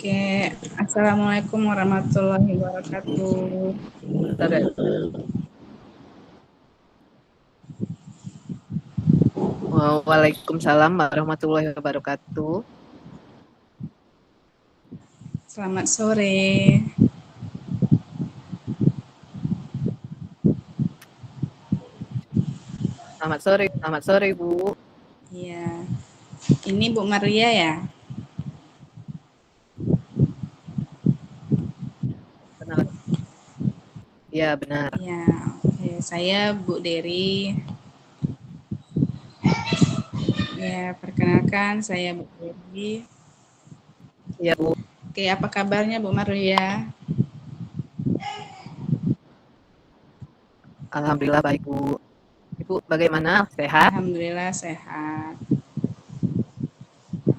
Oke, Assalamualaikum warahmatullahi wabarakatuh. Bentar ya. Waalaikumsalam warahmatullahi wabarakatuh. Selamat sore. Selamat sore Bu. Ya, ini Bu Maria ya? Benar. Ya benar. Ya, oke. Saya Bu Dery. Ya, perkenalkan saya Bu Dery. Ya Bu. Oke, apa kabarnya Bu Maria? Alhamdulillah baik Bu. Ibu bagaimana? Sehat? Alhamdulillah sehat.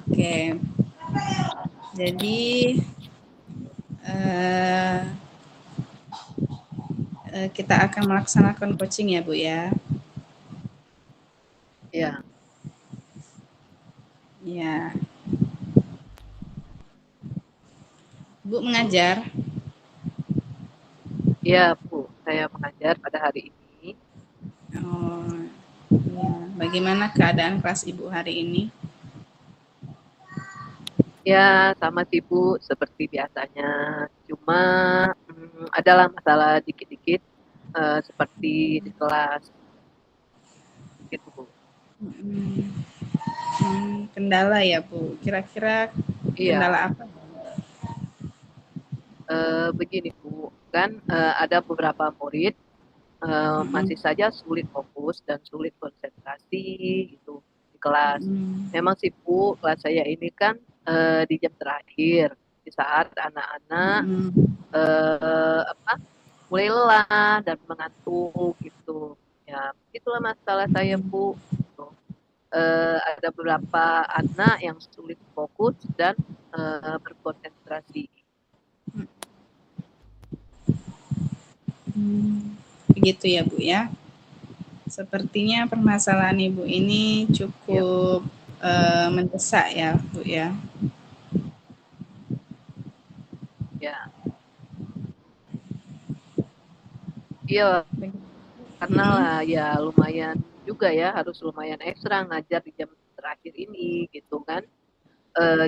Oke, jadi eh, kita akan melaksanakan coaching ya Bu ya. Ya. Ya, Bu mengajar. Ya Bu. Saya mengajar pada hari ini. Oh, ya. Bagaimana keadaan kelas Ibu hari ini? Ya sama sih Bu seperti biasanya. Cuma adalah masalah dikit-dikit seperti di kelas gitu Bu. Hmm, kendala ya Bu. Kira-kira Iya. kendala apa? Begini Bu. Kan ada beberapa murid Mm-mm, masih saja sulit fokus dan sulit konsentrasi gitu di kelas. mm-mm, Memang sih Bu, kelas saya ini kan di jam terakhir, di saat anak-anak mm-mm, apa mulai lelah dan mengantuk gitu. Ya, itulah masalah saya Bu. Gitu. Ada beberapa anak yang sulit fokus dan berkonsentrasi. mm. Begitu ya Bu ya. Sepertinya permasalahan Ibu ini Ya, cukup mendesak ya Bu ya. ya, iya. Karena Mm-mm, lah ya lumayan juga ya harus lumayan ekstra ngajar di jam terakhir ini gitu kan.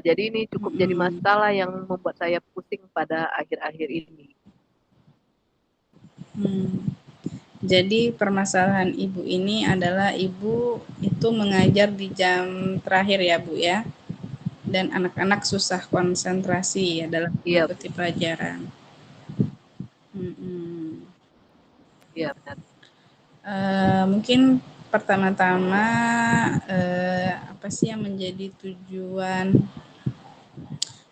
Jadi ini cukup jadi mm-mm, masalah yang membuat saya pusing pada akhir-akhir ini. mm. Jadi permasalahan Ibu ini adalah Ibu itu mengajar di jam terakhir ya Bu ya. Dan anak-anak susah konsentrasi ya dalam Iya mengikuti Bu, pelajaran. Mm-mm. iya benar. Mungkin pertama-tama apa sih yang menjadi tujuan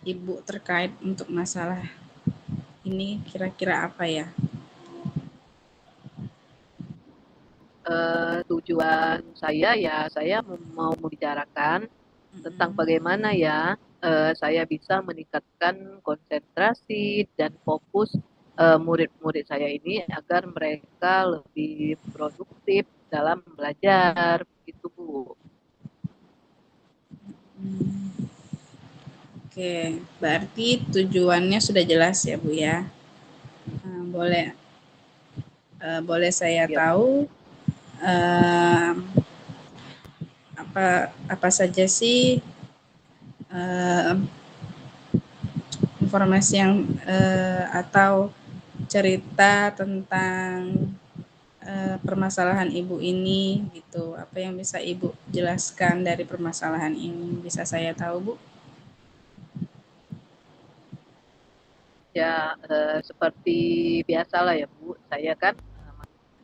Ibu terkait untuk masalah ini kira-kira apa ya? Tujuan saya ya saya mau membicarakan tentang Mm-mm. bagaimana ya saya bisa meningkatkan konsentrasi dan fokus murid-murid saya ini agar mereka lebih produktif dalam belajar gitu Bu. Oke, berarti tujuannya sudah jelas ya Bu ya. Boleh boleh saya Ya Bu. tahu eh, apa apa saja sih eh, informasi yang atau cerita tentang permasalahan ibu ini gitu. Apa yang bisa ibu jelaskan dari permasalahan ini? Bisa saya tahu bu? Ya seperti biasalah ya Bu, saya kan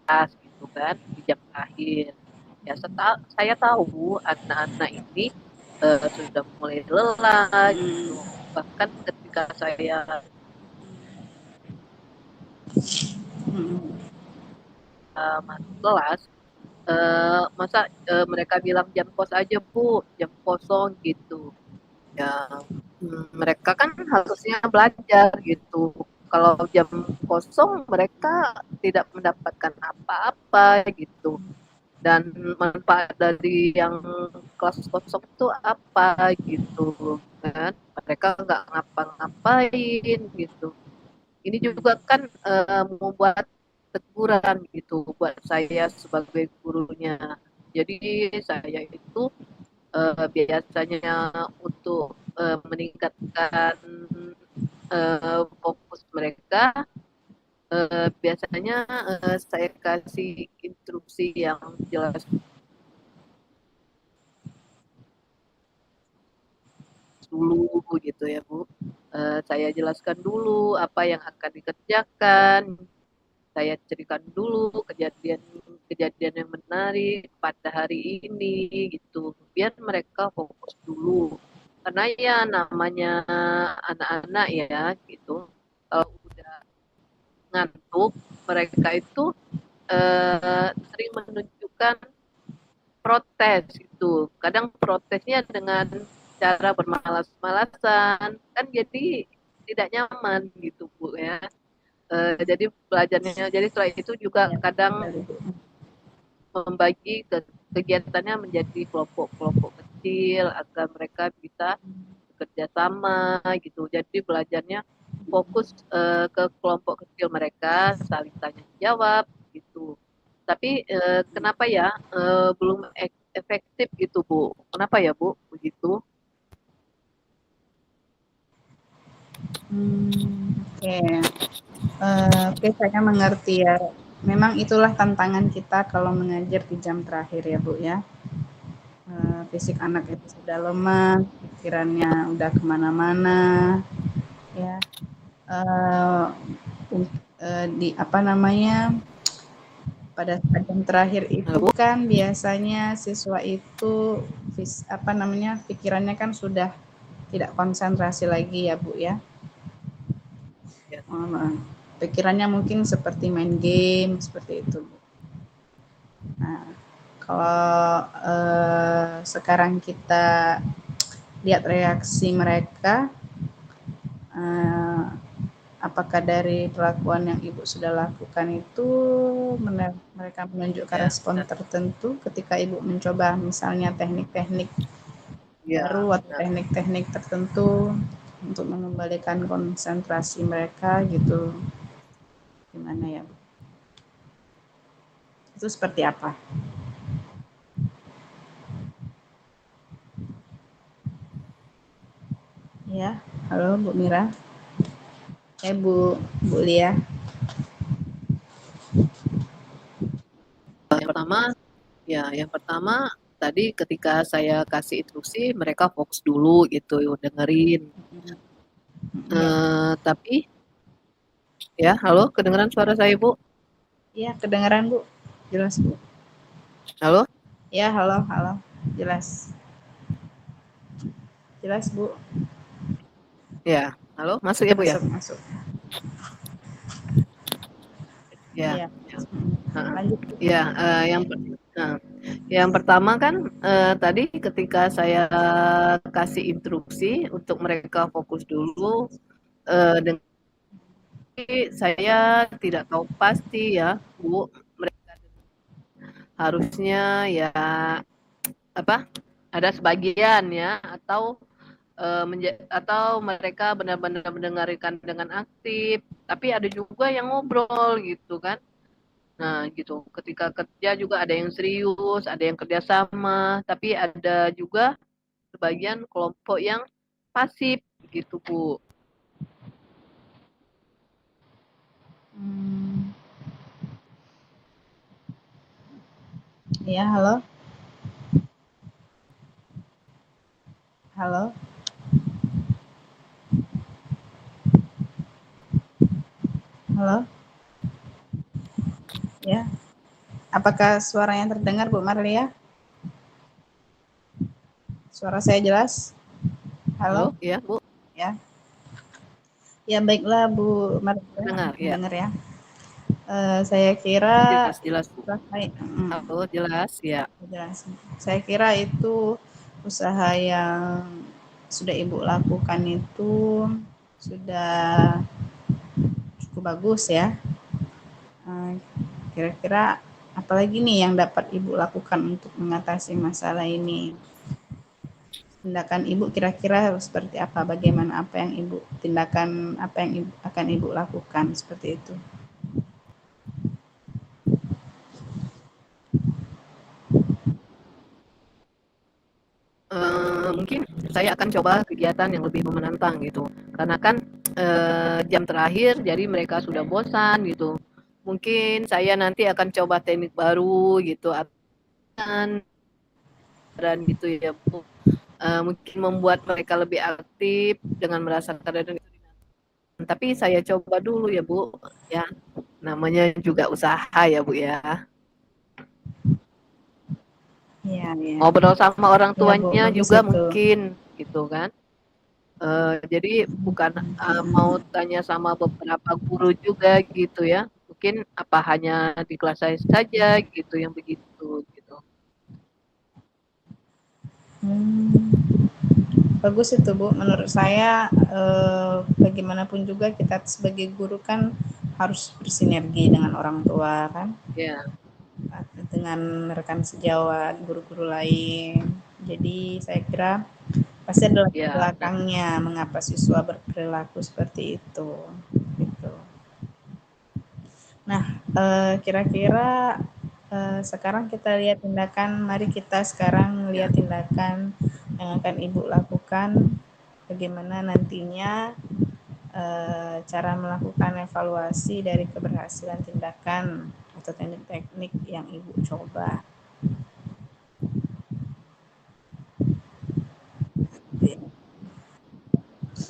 kelas gitu kan di jam akhir. Ya saya tahu anak-anak ini sudah mulai lelah gitu. Hmm, Bahkan ketika saya hmm, masuk kelas, masa mereka bilang jam kos aja Bu, jam kosong gitu. Ya mereka kan harusnya belajar gitu. Kalau jam kosong mereka tidak mendapatkan apa-apa gitu. Dan manfaat dari yang kelas kosong itu apa gitu kan. mereka nggak ngapa-ngapain gitu. Ini juga kan membuat teguran gitu buat saya sebagai gurunya. Jadi saya itu biasanya untuk meningkatkan fokus mereka, biasanya saya kasih instruksi yang jelas dulu gitu ya Bu. Saya jelaskan dulu apa yang akan dikerjakan, saya ceritakan dulu kejadian-kejadian yang menarik pada hari ini gitu, biar mereka fokus dulu. Karena ya namanya anak-anak ya gitu, kalau udah ngantuk mereka itu sering menunjukkan protes itu. Kadang protesnya dengan cara bermalas-malasan, kan jadi tidak nyaman gitu Bu ya. Jadi belajarnya, jadi setelah itu juga Ya, kadang benar, Ibu. membagi kegiatannya menjadi kelompok-kelompok kecil agar mereka bisa bekerja sama gitu. Jadi belajarnya fokus ke kelompok kecil mereka, saling tanya jawab gitu. Tapi kenapa ya belum efektif gitu Bu? Kenapa ya Bu begitu? Oke. Oke, saya mengerti ya. Memang itulah tantangan kita kalau mengajar di jam terakhir ya Bu ya. Fisik anak itu sudah lemah, pikirannya udah kemana-mana, ya. Eh, di apa namanya, pada saat jam terakhir Halo itu Bu? kan biasanya siswa itu apa namanya, pikirannya kan sudah tidak konsentrasi lagi ya Bu ya. Ya. Pikirannya mungkin seperti main game seperti itu Bu. Nah, kalau sekarang kita lihat reaksi mereka, eh, apakah dari perlakuan yang Ibu sudah lakukan itu mereka menunjukkan Ya, respon tertentu ketika Ibu mencoba misalnya teknik-teknik ya, baru atau benar. teknik-teknik tertentu untuk mengembalikan konsentrasi mereka gitu. Gimana ya Bu? Itu seperti apa? Ya, halo Bu Mira. Bu Lia. Yang pertama tadi ketika saya kasih instruksi mereka fokus dulu gitu, dengerin. Ya, Tapi ya, halo, kedengeran suara saya Bu? ya kedengaran Bu. Jelas Bu. Halo? Ya, halo, halo. Jelas. Jelas Bu. Ya, halo, masuk ya Bu ya? Masuk, masuk. Ya, Ya. ya. Heeh. Lanjut Bu. Ya, nah, yang pertama kan tadi ketika saya kasih instruksi untuk mereka fokus dulu, dengan saya tidak tahu pasti ya Bu, mereka harusnya ya apa? Ada sebagian ya atau mereka benar-benar mendengarkan dengan aktif, tapi ada juga yang ngobrol gitu kan. Nah, gitu. Ketika kerja juga ada yang serius, ada yang kerjasama, tapi ada juga sebagian kelompok yang pasif gitu, Bu. Hmm, ya, halo. Halo. Halo. Ya. Apakah suaranya terdengar Bu Marlia? Suara saya jelas? Halo, Halo. ya, Bu. Ya. Ya, baiklah Bu Marlia, Dengar, ya. mendengar ya. Saya kira Jelas, jelas, Bu. Halo, jelas, ya. jelas. Saya kira itu usaha yang sudah Ibu lakukan itu sudah cukup bagus ya. Kira-kira apalagi nih yang dapat Ibu lakukan untuk mengatasi masalah ini? tindakan Ibu kira-kira seperti apa? Bagaimana apa yang Ibu tindakan apa yang akan Ibu lakukan seperti itu? Mungkin saya akan coba kegiatan yang lebih menantang gitu. Karena kan jam terakhir, jadi mereka sudah bosan gitu. Mungkin saya nanti akan coba teknik baru gitu, dan gitu ya Bu. Mungkin membuat mereka lebih aktif dengan merasakan itu. Tapi saya coba dulu ya Bu, ya namanya juga usaha ya Bu ya. Iya, iya. Ngobrol sama orang Iya, Bu, tuanya bagus juga itu. mungkin gitu kan. Jadi bukan mau tanya sama beberapa guru juga gitu ya. Mungkin apa hanya di kelas saya saja gitu yang begitu gitu. Hmm, bagus itu Bu. Menurut saya bagaimanapun juga kita sebagai guru kan harus bersinergi dengan orang tua kan, Ya, dengan rekan sejawat, guru-guru lain. Jadi saya kira pasti ada latar ya, dan belakangnya mengapa siswa berperilaku seperti itu. Gitu. Nah, kira-kira sekarang kita lihat tindakan, mari kita sekarang ya, lihat tindakan yang akan Ibu lakukan, bagaimana nantinya cara melakukan evaluasi dari keberhasilan tindakan atau teknik-teknik yang Ibu coba.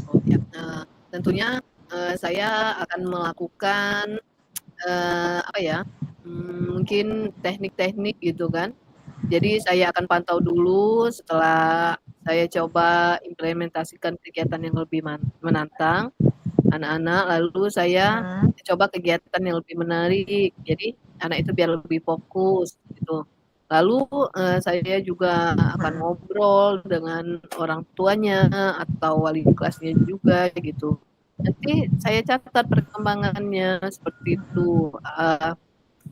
oh ya. Tentunya saya akan melakukan apa ya? Mungkin teknik-teknik gitu kan. Jadi saya akan pantau dulu setelah saya coba implementasikan kegiatan yang lebih menantang anak-anak, lalu saya Hmm, coba kegiatan yang lebih menarik. Jadi anak itu biar lebih fokus gitu. Lalu saya juga akan hmm, ngobrol dengan orang tuanya atau wali kelasnya juga gitu. Nanti saya catat perkembangannya seperti itu.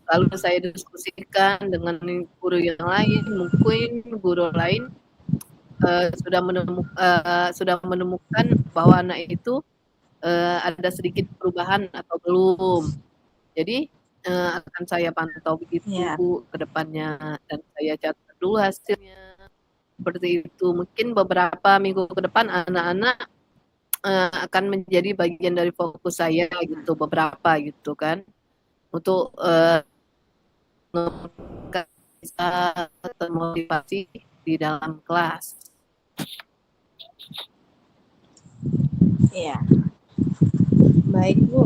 Lalu saya diskusikan dengan guru yang lain, mungkin guru lain sudah menemukan bahwa anak itu ada sedikit perubahan atau belum. Jadi akan saya pantau begitu ya, ke depannya dan saya catat dulu hasilnya seperti itu. Mungkin beberapa minggu ke depan anak-anak akan menjadi bagian dari fokus saya gitu, beberapa gitu kan, untuk bisa termotivasi di dalam kelas. ya. Baik Bu,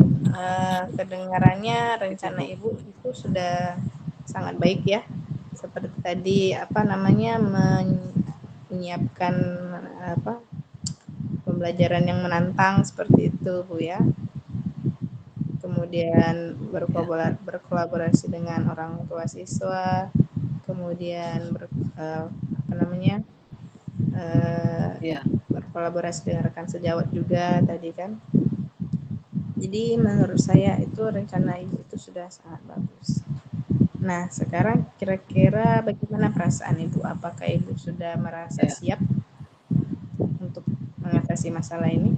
kedengarannya Gitu rencana Bu. Ibu itu sudah sangat baik ya. Seperti tadi apa namanya menyiapkan apa pembelajaran yang menantang seperti itu Bu ya. Kemudian Ya, berkolaborasi dengan orang tua siswa, kemudian apa namanya eh, ya, berkolaborasi dengan rekan sejawat juga tadi kan. Jadi menurut saya itu rencana Ibu itu sudah sangat bagus. Nah, sekarang kira-kira bagaimana perasaan Ibu? Apakah Ibu sudah merasa ya. siap untuk mengatasi masalah ini?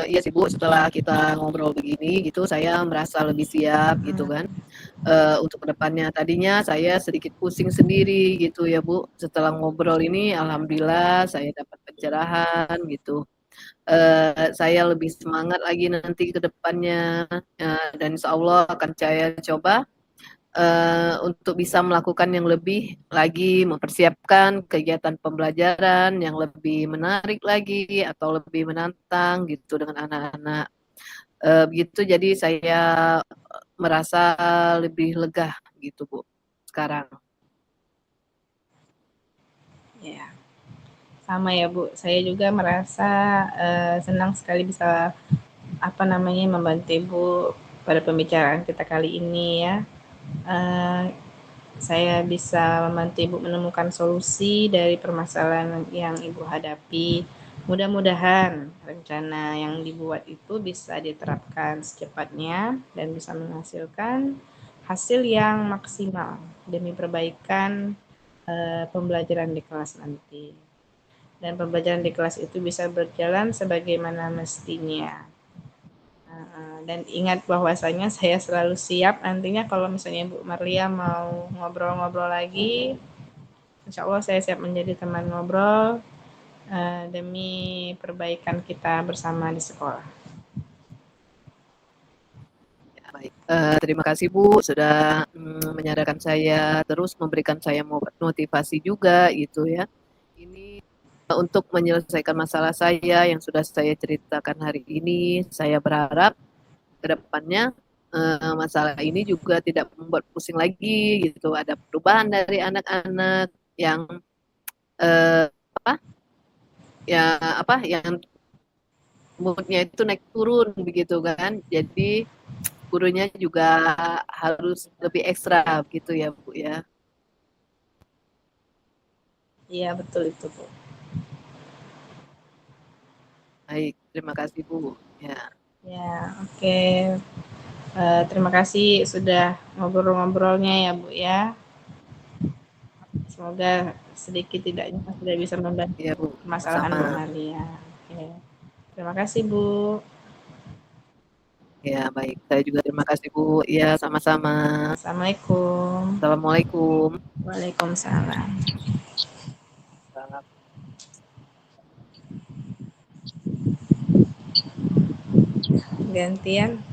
Iya sih Bu, setelah kita ngobrol begini gitu, saya merasa lebih siap gitu Hmm, kan. Untuk kedepannya tadinya saya sedikit pusing sendiri gitu ya Bu. Setelah ngobrol ini, alhamdulillah saya dapat pencerahan gitu. Saya lebih semangat lagi nanti ke depannya, dan insya Allah akan saya coba untuk bisa melakukan yang lebih lagi, mempersiapkan kegiatan pembelajaran yang lebih menarik lagi atau lebih menantang gitu dengan anak-anak. Begitu jadi saya merasa lebih lega gitu Bu sekarang. ya, sama ya Bu. Saya juga merasa senang sekali bisa apa namanya membantu Ibu pada pembicaraan kita kali ini ya. Eh, saya bisa membantu Ibu menemukan solusi dari permasalahan yang Ibu hadapi Mudah-mudahan rencana yang dibuat itu bisa diterapkan secepatnya dan bisa menghasilkan hasil yang maksimal demi perbaikan pembelajaran di kelas nanti. Dan pembelajaran di kelas itu bisa berjalan sebagaimana mestinya. Dan ingat bahwasanya saya selalu siap nantinya kalau misalnya Bu Marlia mau ngobrol-ngobrol lagi, insya Allah saya siap menjadi teman ngobrol demi perbaikan kita bersama di sekolah. Ya, baik. Terima kasih Bu sudah menyadarkan saya, terus memberikan saya motivasi juga gitu ya. Ini untuk menyelesaikan masalah saya yang sudah saya ceritakan hari ini. Saya berharap ke depannya masalah ini juga tidak membuat pusing lagi gitu. Ada perubahan dari anak-anak yang apa? Yang moodnya itu naik turun begitu kan. Jadi gurunya juga harus lebih ekstra gitu ya Bu ya. Iya betul itu Bu. Baik, terima kasih Bu. Ya. Ya oke. Terima kasih sudah ngobrol-ngobrolnya ya Bu ya. Semoga sedikit tidaknya sudah bisa membantu Iya Bu, permasalahan Bu sama-sama. Maria. Oke. Terima kasih Bu. Ya baik, saya juga terima kasih Bu. Ya sama-sama. Assalamualaikum. Assalamualaikum. Waalaikumsalam. Salam. Gantian.